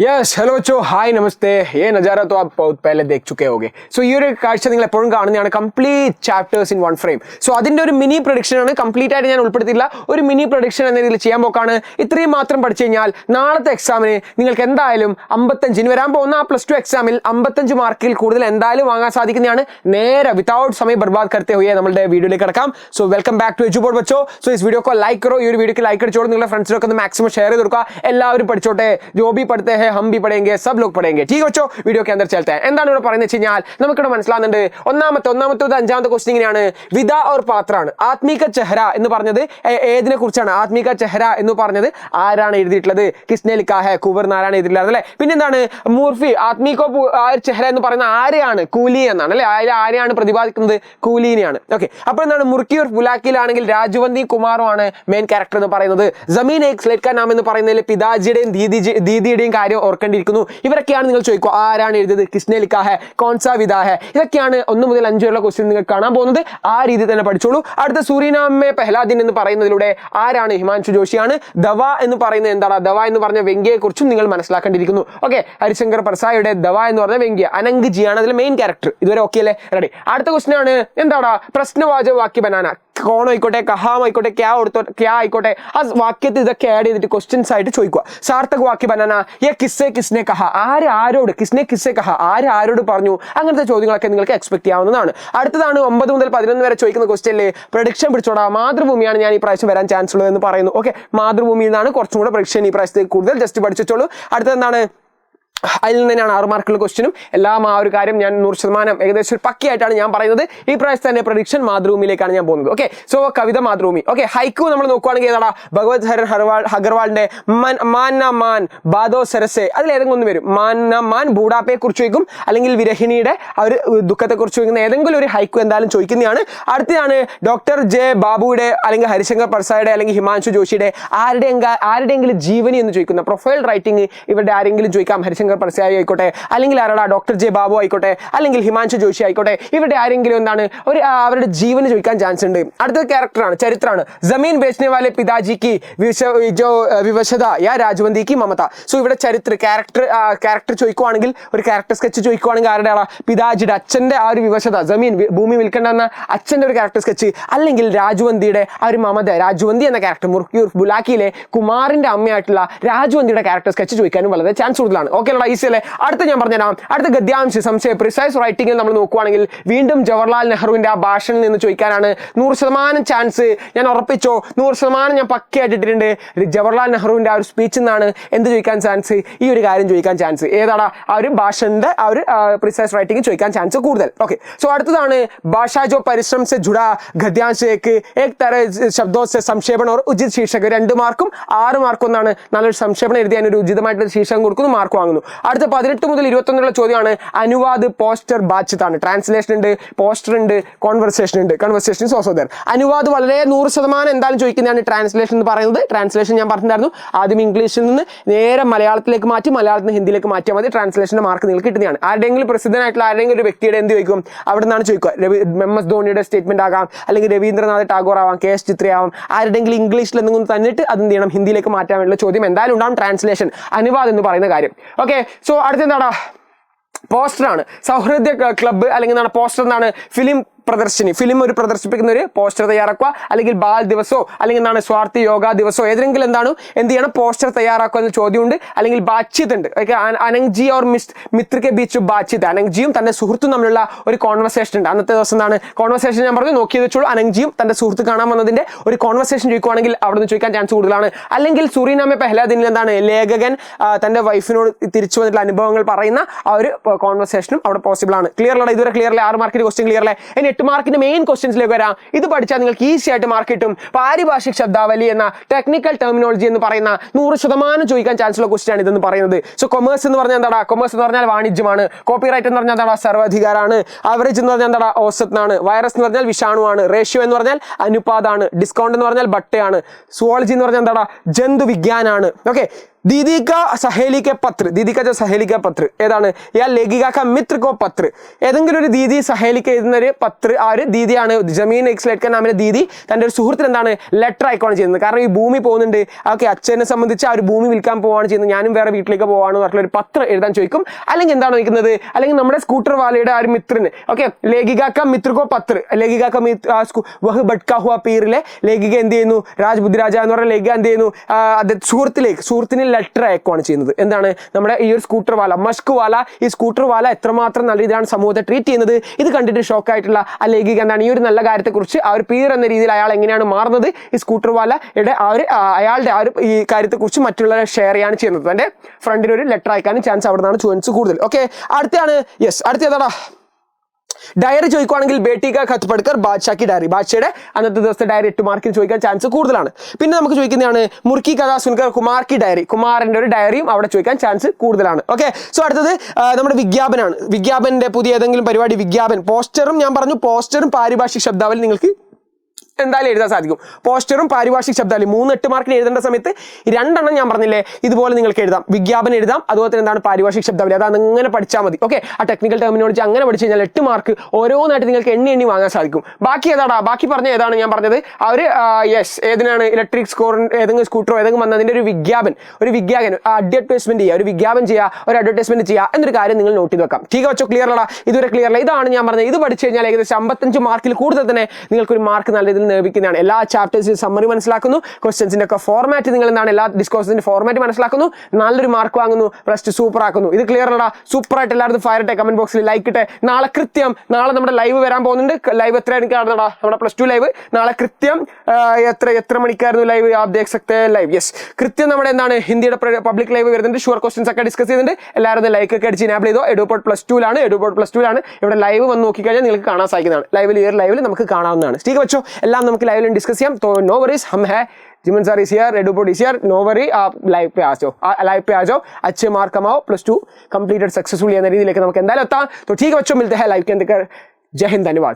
yes hello बच्चों हाय नमस्ते ये नज़ारा तो आप बहुत पहले देख चुके होंगे सो ഈ ഒരു കാഴ്ച നിങ്ങൾ എപ്പോഴും കാണുന്നതാണ് complete chapters in one frame so അതിന്റെ ഒരു മിനി പ്രൊഡിക്ഷൻ ആണ് കംപ്ലീറ്റ് ആയിട്ട് ഞാൻ ഉൾപ്പെടുത്തിയില്ല ഒരു മിനി പ്രൊഡിക്ഷൻ എന്ന രീതിയിൽ ചെയ്യാൻ പോക്കാണ് ഇത്രയും മാത്രം പഠിച്ചു കഴിഞ്ഞാൽ നാളത്തെ എക്സാമിന് നിങ്ങൾക്ക് എന്തായാലും 55 വരാൻ പോകുന്ന ആ +2 എക്സാമിൽ 55 മാർക്കിൽ കൂടുതൽ എന്തായാലും വാങ്ങാൻ സാധിക്കുന്നതാണ് നേരെ വിതൗട്ട് സമയം ബർബാദ് करते हुए നമ്മുടെ വീഡിയോയിലേക്ക് കടക്കാം so welcome back to Eduboard ബച്ചോ സോ इस वीडियो को लाइक करो ഈ ഒരു വീഡിയോക്ക് ലൈക്ക് അടിച്ചോളൂ നിങ്ങളുടെ ഫ്രണ്ട്സിനൊക്കെ ഒന്ന് മാക്സിമം ഷെയർ ചെയ്ത് കൊടുക്കുക എല്ലാവരും പഠിച്ചോട്ടെ जो भी पढ़ते हैं हम भी पढ़ेंगे सब लोग पढ़ेंगे ठीक है बच्चों वीडियो के अंदर चलते हैं എന്താണ് ഇവിടെ പറയുന്നത് വെച്ച് കഴിഞ്ഞാൽ നമുക്കിവിടെ മനസ്സിലാകുന്നുണ്ട് ഒന്നാമത്തെ അഞ്ചാമത്തെ ക്വസ്റ്റ്യൻ ഇങ്ങനെയാണ് വിദ और പാത്രാണ് ആത്മീക ചെഹ്റ എന്ന് പറഞ്ഞത് ഏതിനെ കുറിച്ചാണ് ആത്മീക ചെഹ്റ എന്ന് പറഞ്ഞത് ആരാണ് എഴുതിയിട്ടുള്ളത് കിസ്നെ ലിഖാ ഹൈ കുവർ നാരായണ എഴുതിയിട്ടുള്ളത് അല്ലേ പിന്നെ എന്താണ് മൂർഫി ആത്മീകോ ചെഹ്റ എന്ന് പറയുന്ന ആരെയാണ് കൂലി എന്നാണ് അല്ലേ ആരെയാണ് പ്രതിപാദിക്കുന്നത് കൂലീനെയാണ് ഓക്കെ അപ്പോൾ എന്താണ് മുർക്കി और ബുലാക്കിയിലാണെങ്കിൽ രാജവന്തി കുമാറുമാണ് മെയിൻ ക്യാരക്ടർ എന്ന് പറയുന്നത് ജമീൻ ഏക് സ്ലേറ്റ് കാ നാം എന്ന് പറയുന്നതിൽ പിതാജിയുടെയും ദീദിയുടെയും കാര്യം ഓർക്കേണ്ടിയിരിക്കുന്നു ഇവരൊക്കെയാണ് നിങ്ങൾ ചോദിക്കുക ആരാണ് എഴുതിയത് കിസ്നെ ലിഖാ ഹൈ കോൺസാ വിദ ഹൈ ഇതൊക്കെയാണ് 1 മുതൽ 5 വരെയുള്ള ക്വസ്റ്റ്യൻ നിങ്ങൾ കാണാൻ പോകുന്നത് ആ രീതി തന്നെ പഠിച്ചോളൂ അടുത്ത സൂരിനാം മേ പെഹ്ലാ ദിൻ എന്ന് പറയുന്നതിലൂടെ ആരാണ് ഹിമാൻശു ജോഷിയാണ് ദവ എന്ന് പറയുന്നത് എന്താണ് ദവ എന്ന് പറഞ്ഞ വ്യംഗ്യയെ കുറിച്ചും നിങ്ങൾ മനസ്സിലാക്കേണ്ടിയിരിക്കുന്നു ഓക്കെ ഹരിശങ്കർ പ്രസായുടെ ദവ എന്ന് പറഞ്ഞ വ്യംഗ്യ അനങ്ക് ജിയാണ് അതിലെ മെയിൻ ക്യാരക്ടർ ഇതുവരെ ഓക്കെ അല്ലേ റെഡി അടുത്ത ക്വസ്റ്റ്യൻ ആണ് എന്താണ് പ്രശ്നവാചക വാക്യ ബനാന കോൺ ആയിക്കോട്ടെ കഹാം ആയിക്കോട്ടെ ക്യാ ആയിക്കോട്ടെ ആ വാക്യത്തിൽ ഇതൊക്കെ ആഡ് ചെയ്തിട്ട് ക്വസ്റ്റ്യൻസ് ആയിട്ട് ചോദിക്കുക സാർത്ഥക് വാക്യ ബനാന കിസ്നെ കഹ ആരോട് കിസ്നെ കഹ ആരോട് പറഞ്ഞു അങ്ങനത്തെ ചോദ്യങ്ങളൊക്കെ നിങ്ങൾക്ക് എക്സ്പെക്ട് ചെയ്യാവുന്നതാണ് അടുത്തതാണ് 9 മുതൽ 11 വരെ ചോദിക്കുന്ന ക്വസ്റ്റ്യനിൽ പ്രഡിക്ഷൻ പിടിച്ചോടാ മാതൃഭൂമിയാണ് ഞാൻ ഈ പ്രാവശ്യം വരാൻ ചാൻസ് ഉള്ളത് എന്ന് പറയുന്നു ഓക്കെ മാതൃഭൂമിയിൽ നിന്നാണ് കുറച്ചും കൂടെ പ്രഡിക്ഷൻ ഈ പ്രാവശ്യത്തേക്ക് കൂടുതൽ ജസ്റ്റ് പഠിച്ചോളൂ അടുത്തത് എന്താണ് അതിൽ നിന്ന് തന്നെയാണ് 6 മാർക്കുള്ള ക്വസ്റ്റ്യനും എല്ലാം ആ ഒരു കാര്യം ഞാൻ 100% ഏകദേശം പക്കയായിട്ടാണ് ഞാൻ പറയുന്നത് ഈ പ്രാവശ്യത്തെ തന്നെ പ്രഡിക്ഷൻ മാതൃഭൂമിയിലേക്കാണ് ഞാൻ പോകുന്നത് ഓക്കെ സോ കവിത മാതൃഭൂമി ഓക്കെ ഹൈക്കു നമ്മൾ നോക്കുവാണെങ്കിൽ ഏതാടാ ഭഗവത് ഹരൻ അഗർവാളിന്റെ മാൻ ബാദോ സരസെ അതിൽ ഏതെങ്കിലും ഒന്ന് വരും മാൻ ബൂഡാപ്പയെ കുറിച്ച് ചോദിക്കും അല്ലെങ്കിൽ വിരഹിണിയുടെ ആ ഒരു ദുഃഖത്തെ കുറിച്ച് ചോദിക്കുന്ന ഏതെങ്കിലും ഒരു ഹൈക്കു എന്തായാലും ചോദിക്കുന്നതാണ് അടുത്തതാണ് ഡോക്ടർ ജെ ബാബുയുടെ അല്ലെങ്കിൽ ഹരിശങ്കർ പ്രസായുടെ അല്ലെങ്കിൽ ഹിമാൻശു ജോഷിയുടെ ആരുടെയെങ്കിലും ജീവനി എന്ന് ചോദിക്കുന്ന പ്രൊഫൈൽ റൈറ്റിംഗ് ഇവരുടെ ആരെങ്കിലും ചോദിക്കാം ഹരിശങ്കർ പ്രസായി ആയിക്കോട്ടെ അല്ലെങ്കിൽ ആരാടാ ഡോക്ടർ ജെ ബാബു ആയിക്കോട്ടെ അല്ലെങ്കിൽ ഹിമാൻശു ജോഷി ആയിക്കോട്ടെ ഇവരുടെ ആരെങ്കിലും എന്താണ് അവരുടെ ജീവന് ചോദിക്കാൻ ചാൻസ് ഉണ്ട് അടുത്ത ക്യാരക്ടറാണ് ചരിത്രമാണ് ജമീൻ ബേച്ചനെ വാലെ പിതാജിക്ക് വിവശത യാ രാജവന്തി കി മമത സോ ഇവിടെ ചരിത്ര ക്യാരക്ടർ ചോദിക്കുവാണെങ്കിൽ ഒരു ക്യാരക്ടർ സ്കെച്ച് ചോദിക്കുവാണെങ്കിൽ ആരുടെ ആളാ പിതാജിയുടെ അച്ഛന്റെ ആ ഒരു വിവശത ജമീൻ ഭൂമി വിൽക്കേണ്ടെന്ന അച്ഛന്റെ ഒരു ക്യാരക്ടർ സ്കെച്ച് അല്ലെങ്കിൽ രാജവന്തിയുടെ ആ ഒരു മമത രാജവന്തി എന്ന ക്യാരക്ടർ മുർക്കി ബുലാക്കിയിലെ കുമാറിന്റെ അമ്മയായിട്ടുള്ള രാജവന്തിയുടെ ക്യാരക്ടർ സ്കെച്ച് ചോദിക്കാനും വളരെ ചാൻസ് കൂടുതലാണ് ഓക്കെ ഈസി അല്ലേ അടുത്ത ഞാൻ പറഞ്ഞുതരാം അടുത്ത ഗദ്യാംശ സംശയ പ്രിസൈസ് റൈറ്റിംഗിൽ നമ്മൾ നോക്കുവാണെങ്കിൽ വീണ്ടും ജവഹർലാൽ നെഹ്റുവിന്റെ ആ ഭാഷണിൽ നിന്ന് ചോദിക്കാനാണ് 100% ചാൻസ് ഞാൻ ഉറപ്പിച്ചോ 100% ഞാൻ പക്കയായിട്ടിട്ടുണ്ട് ജവഹർലാൽ നെഹ്റുവിന്റെ ആ ഒരു സ്പീച്ചിൽ നിന്നാണ് എന്ത് ചോദിക്കാൻ ചാൻസ് ഈ ഒരു കാര്യം ചോദിക്കാൻ ചാൻസ് ഏതാണ് ആ ഒരു ഭാഷന്റെ ആ ഒരു പ്രിസൈസ് റൈറ്റിംഗ് ചോദിക്കാൻ ചാൻസ് കൂടുതൽ ഓക്കെ സോ അടുത്തതാണ് ഭാഷ ജോ പരിശ്രമം സെ ജുഡാ ഗദ്യാംശേക്ക് ഏക് തര ശബ്ദോ സെ സംക്ഷേപണം और ഉചിത് ശീർഷക 2 മാർക്കും 6 മാർക്കും എന്നാണ് നല്ലൊരു സംക്ഷേപണം എഴുതിയാൽ ഒരു ഉചിതമായിട്ടുള്ള ശീർഷകം കൊടുക്കുന്നു മാർക്ക് വാങ്ങുന്നു അടുത്ത 18 മുതൽ 21 ചോദ്യമാണ് അനുവാദ് പോസ്റ്റർ ബാച്ചിത്താണ് ട്രാൻസ്ലേഷൻ ഉണ്ട് പോസ്റ്റർ ഉണ്ട് കോൺവെർസേഷൻ ഇസ് ഓൾസോ ദേർ അനുവാദ് വളരെ 100% എന്തായാലും ചോദിക്കുന്നതാണ് ട്രാൻസ്ലേഷൻ എന്ന് പറയുന്നത് ട്രാൻസ്ലേഷൻ ഞാൻ പറഞ്ഞിട്ടുണ്ടായിരുന്നു ആദ്യം ഇംഗ്ലീഷിൽ നിന്ന് നേരെ മലയാളത്തിലേക്ക് മാറ്റി മലയാളത്തിൽ നിന്ന് ഹിന്ദിയിലേക്ക് മാറ്റിയാൽ മതി ട്രാൻസ്ലേഷന്റെ മാർക്ക് നിങ്ങൾക്ക് കിട്ടുന്നതാണ് ആരുടെയെങ്കിലും പ്രസിദ്ധനായിട്ടുള്ള ആരുടെയെങ്കിലും ഒരു വ്യക്തിയുടെ എന്ത് ചോദിക്കും അവിടെ നിന്നാണ് ചോദിക്കുക MS ധോണിയുടെ സ്റ്റേറ്റ്മെന്റ് ആകാം അല്ലെങ്കിൽ രവീന്ദ്രനാഥ് ടാഗോർ ആവാം KS ചിത്ര ആവാം ആരുടെയെങ്കിലും ഇംഗ്ലീഷിൽ എന്തെങ്കിലും തന്നിട്ട് അത് എന്ത് ചെയ്യണം ഹിന്ദിയിലേക്ക് മാറ്റാൻ വേണ്ടിയുള്ള ചോദ്യം എന്തായാലും ഉണ്ടാവും ട്രാൻസ്ലേഷൻ അനുവാദം എന്ന് പറയുന്ന കാര്യം ഓക്കെ സോ അടുത്തെന്താടാ പോസ്റ്ററാണ് സൗഹൃദ ക്ലബ്ബ് അല്ലെങ്കിൽ എന്താണ് പോസ്റ്റർ എന്നാണ് ഫിലിം ഒരു പ്രദർശിപ്പിക്കുന്ന ഒരു പോസ്റ്റർ തയ്യാറാക്കുക അല്ലെങ്കിൽ ബാൽ ദിവസോ അല്ലെങ്കിൽ എന്താണ് സ്വാർത്ഥി യോഗ ദിവസോ ഏതെങ്കിലും എന്ത് ചെയ്യണം പോസ്റ്റർ തയ്യാറാക്കുക എന്ന ചോദ്യമുണ്ട് അല്ലെങ്കിൽ ബാച്ചിത് ഉണ്ട് അനങ്ജി ഓർ മിത്രക്കെ ബീച്ച് ബാച്ചിത് അനങ്ജിയും തന്റെ സുഹൃത്തും തമ്മിലുള്ള ഒരു കോൺവെർസേഷൻ ഉണ്ട് അന്നത്തെ ദിവസം എന്താണ് കോൺവെർസേഷൻ ഞാൻ പറഞ്ഞു നോക്കിയത് വെച്ചോളൂ അനങ്ജിയും തന്റെ സുഹൃത്ത് കാണാൻ വന്നതിന്റെ ഒരു കോൺവെർസേഷൻ ചോദിക്കുവാണെങ്കിൽ അവിടെ നിന്ന് ചോദിക്കാൻ ചാൻസ് കൂടുതലാണ് അല്ലെങ്കിൽ സൂറിനാമെ പെഹ്ലാ ദിനിൽ എന്താണ് ലേഖകൻ തന്റെ വൈഫിനോട് തിരിച്ചു വന്നിട്ടുള്ള അനുഭവങ്ങൾ പറയുന്ന ആ ഒരു കോൺവെർസേഷനും അവിടെ പോസിബിൾ ആണ് ക്ലിയർ അല്ല ഇതുവരെ ക്ലിയർ അല്ലേ 6 മാർക്കിന്റെ ക്വസ്റ്റ്യൻ ക്ലിയർ അല്ലേ 8 മാർക്കിന്റെ മെയിൻ ക്വസ്റ്റ്യൻസിലേക്ക് വരാം ഇത് പഠിച്ചാൽ നിങ്ങൾക്ക് ഈസി ആയിട്ട് മാർക്ക് കിട്ടും പാരിഭാഷിക് ശബ്ദാവലി എന്ന ടെക്നിക്കൽ ടെർമിനോളജി എന്ന് പറയുന്ന 100% ചോദിക്കാൻ ചാൻസ് ഉള്ള ക്വസ്റ്റ്യൻ ആണ് ഇതെന്ന് പറയുന്നത് സോ കൊമേഴ്സ് എന്ന് പറഞ്ഞാൽ എന്താടാ കൊമേഴ്സ് എന്ന് പറഞ്ഞാൽ വാണിജ്യമാണ് കോപ്പിറൈറ്റ് എന്ന് പറഞ്ഞാൽ എന്താടാ സർവ്വാധികാരമാണ് അവറേജ് എന്ന് പറഞ്ഞാൽ എന്താടാ ഓസത്താണ് വൈറസ് എന്ന് പറഞ്ഞാൽ വിഷാണുവാണ് റേഷ്യോ എന്ന് പറഞ്ഞാൽ അനുപാതാണ് ഡിസ്കൗണ്ട് എന്ന് പറഞ്ഞാൽ ബട്ടയാണ് സുവോളജി എന്ന് പറഞ്ഞാൽ എന്താടാ ജന്തു വിജ്ഞാനാണ് ഓക്കെ दीदी का सहेली के पत्र, दीदी का जो सहेली का पत्र ഏതാണ് या लेखिका का मित्र को पत्र ഏതെങ്കിലും ഒരു ദീദി സഹേലിക്ക് എഴുതുന്ന ഒരു പത്ര ആ ഒരു ദീദിയാണ് ജമീൻ എക്സ്ലേറ്റ് നാമിലെ ദീദി തൻ്റെ ഒരു സുഹൃത്തിന് എന്താണ് ലെറ്റർ അയക്കുകയാണ് ചെയ്യുന്നത് കാരണം ഈ ഭൂമി പോകുന്നുണ്ട് ഓക്കെ അച്ഛനെ സംബന്ധിച്ച് ആ ഒരു ഭൂമി വിൽക്കാൻ പോവാണ് ചെയ്യുന്നത് ഞാനും വേറെ വീട്ടിലേക്ക് പോവാണ് പറഞ്ഞിട്ടുള്ള ഒരു പത്രം എഴുതാൻ ചോദിക്കും അല്ലെങ്കിൽ എന്താണ് ചോദിക്കുന്നത് അല്ലെങ്കിൽ നമ്മുടെ സ്കൂട്ടർ വാലയുടെ ആ ഒരു മിത്രന് ഓക്കെ लेखिका का मित्र को पत्र लेखिका का मित्र वह भटका हुआ पीरिലെ ലേഖിക എന്ത് ചെയ്യുന്നു രാജ്ബുദ്ധിരാജ എന്ന് പറഞ്ഞ ലേഖിക എന്ത് ചെയ്യുന്നു സുഹൃത്തിന് ലെറ്റർ അയക്കുകയാണ് ചെയ്യുന്നത് എന്താണ് നമ്മുടെ ഈ ഒരു സ്കൂട്ടർ വാല മഷ്ക് വാല ഈ സ്കൂട്ടർ വാല എത്രമാത്രം നല്ല രീതിയിലാണ് സമൂഹത്തെ ട്രീറ്റ് ചെയ്യുന്നത് ഇത് കണ്ടിട്ട് ഷോക്കായിട്ടുള്ള ആ ലേഖിക എന്താണ് ഈ ഒരു നല്ല കാര്യത്തെക്കുറിച്ച് ആ ഒരു പീർ എന്ന രീതിയിൽ അയാൾ എങ്ങനെയാണ് മാറുന്നത് ഈ സ്കൂട്ടർ വാലയുടെ ആ ഒരു അയാളുടെ ആ ഒരു ഈ കാര്യത്തെക്കുറിച്ച് മറ്റുള്ളവരെ ഷെയർ ചെയ്യാണ് ചെയ്യുന്നത് തൻ്റെ ഫ്രണ്ടിന് ഒരു ലെറ്റർ അയക്കാനും ചാൻസ് അവിടെ നിന്നാണ് ചാൻസ് കൂടുതൽ ഓക്കെ അടുത്താണ് യെസ് അടുത്തേതാടാ ഡയറി ചോദിക്കുവാണെങ്കിൽ ബേട്ടി കാ ഖത്ത് പഠിക്കർ ബാദ്ഷാക്കി ഡയറി ബാദ്ഷയുടെ അന്നത്തെ ദിവസത്തെ ഡയറി 8 മാർക്കിന് ചോദിക്കാൻ ചാൻസ് കൂടുതലാണ് പിന്നെ നമുക്ക് ചോദിക്കുന്നതാണ് മുർക്കി കഥ സുൻകർ കുമാർ കി ഡയറി കുമാറിന്റെ ഒരു ഡയറിയും അവിടെ ചോദിക്കാൻ ചാൻസ് കൂടുതലാണ് ഓക്കെ സോ അടുത്തത് നമ്മുടെ വിജ്ഞാപനാണ് വിജ്ഞാപന്റെ പുതിയ ഏതെങ്കിലും പരിപാടി വിജ്ഞാപൻ പോസ്റ്ററും ഞാൻ പറഞ്ഞു പോസ്റ്ററും പാരിഭാഷിക ശബ്ദാവലി നിങ്ങൾക്ക് എന്തായാലും എഴുതാൻ സാധിക്കും പോസ്റ്ററും പാരിഭാഷിക ശബ്ദാവലി 3-8 മാർക്കിന് എഴുതേണ്ട സമയത്ത് 2 എണ്ണം ഞാൻ പറഞ്ഞില്ലേ ഇതുപോലെ നിങ്ങൾക്ക് എഴുതാം വിജ്ഞാപനം എഴുതാം അതുപോലെ തന്നെ എന്താണ് പാരിഭാഷിക ശബ്ദാവലി അതാണ് അങ്ങനെ പഠിച്ചാൽ മതി ഓക്കെ ആ ടെക്നിക്കൽ ടെർമിനോളജി അങ്ങനെ പഠിച്ചു കഴിഞ്ഞാൽ 8 മാർക്ക് ഓരോന്നായിട്ട് നിങ്ങൾക്ക് എണ്ണി വാങ്ങാൻ സാധിക്കും ബാക്കി ഏതാടാ ബാക്കി പറഞ്ഞ ഏതാണ് ഞാൻ പറഞ്ഞത് ആ ഒരു യെസ് ഏതിനാണ് ഇലക്ട്രിക് സ്കൂട്ടർ ഏതെങ്കിലും സ്കൂട്ടറോ ഏതെങ്കിലും വന്നതിൻ്റെ ഒരു വിജ്ഞാപൻ അഡ്വർടൈസ്മെന്റ് ചെയ്യുക ഒരു വിജ്ഞാപനം ചെയ്യുക ഒരു അഡ്വർടൈസ്മെന്റ് ചെയ്യുക എന്നൊരു കാര്യം നിങ്ങൾ നോട്ട് ചെയ്ത് വെക്കാം ठीक വെച്ചോ ക്ലിയർ അല്ല ഇതുവരെ ക്ലിയർ അല്ല ഇതാണ് ഞാൻ പറഞ്ഞത് ഇത് പഠിച്ചു കഴിഞ്ഞാൽ ഏകദേശം 55 മാർക്കിൽ കൂടുതൽ തന്നെ നിങ്ങൾക്കൊരു മാർക്ക് നല്ല രീതിയിൽ ലഭിക്കുന്നതാണ് എല്ലാ ചാപ്റ്റേഴ്സിനും സമ്മറി മനസ്സിലാക്കുന്നു ക്വസ്റ്റ്യൻസിന്റെ ഒക്കെ ഫോർമാറ്റ് നിങ്ങൾ എന്താണ് എല്ലാ ഡിസ്കോഴ്സിന്റെ ഫോർമാറ്റ് മനസ്സിലാക്കുന്നു നല്ലൊരു മാർക്ക് വാങ്ങുന്നു പ്ലസ് സൂപ്പർ ആക്കുന്നു ഇത് ക്ലിയർ അല്ലടാ സൂപ്പർ ആയിട്ട് എല്ലാവരും ഫയർ ഇട്ടെ കമന്റ് ബോക്സിൽ ലൈക്ക് ഇട്ടെ നാളെ കൃത്യം നാളെ നമ്മുടെ ലൈവ് വരാൻ പോകുന്നുണ്ട് ലൈവ് എത്ര മണിക്കാണെന്നടാ നമ്മുടെ +2 ലൈവ് നാളെ കൃത്യം എത്ര മണിക്കായിരുന്നു ലൈവ് ആപ് ദേഖ് സക്തേ ലൈവ് യെസ് കൃത്യം നമ്മുടെ എന്താണ് ഹിന്ദിയുടെ പബ്ലിക് ലൈവ് വരുന്നുണ്ട് ഷുവർ ക്വസ്റ്റ്യൻസ് ഒക്കെ ഡിസ്കസ് ചെയ്യുന്നുണ്ട് എല്ലാവരും ലൈക്ക് ഒക്കെ അടിച്ച് ഇനാബിൾ ചെയ്തോ എഡുപോർട്ട് +2 ഇവിടെ ലൈവ് വന്ന് നോക്കിക്കഴിഞ്ഞാൽ നിങ്ങൾക്ക് കാണാൻ സാധിക്കുന്നതാണ് ലൈവിൽ നമുക്ക് കാണാവുന്നതാണ് ठीक വെച്ചോ എല്ലാം നമുക്ക് ലൈവിൽ डिस्कस किया तो नो वरीज हम है जिमन सर इस ईयर एडुपोर्ट इस ईयर नो वरी आप लाइव पे आ जाओ अच्छे मार्क कमाओ +2 कंप्लीटेड सक्सेसफुली एनर्जी लेकर നമുക്ക് എന്തായാലും എത്താം तो ठीक है बच्चों मिलते हैं लाइव के अंदर जय हिंद धन्यवाद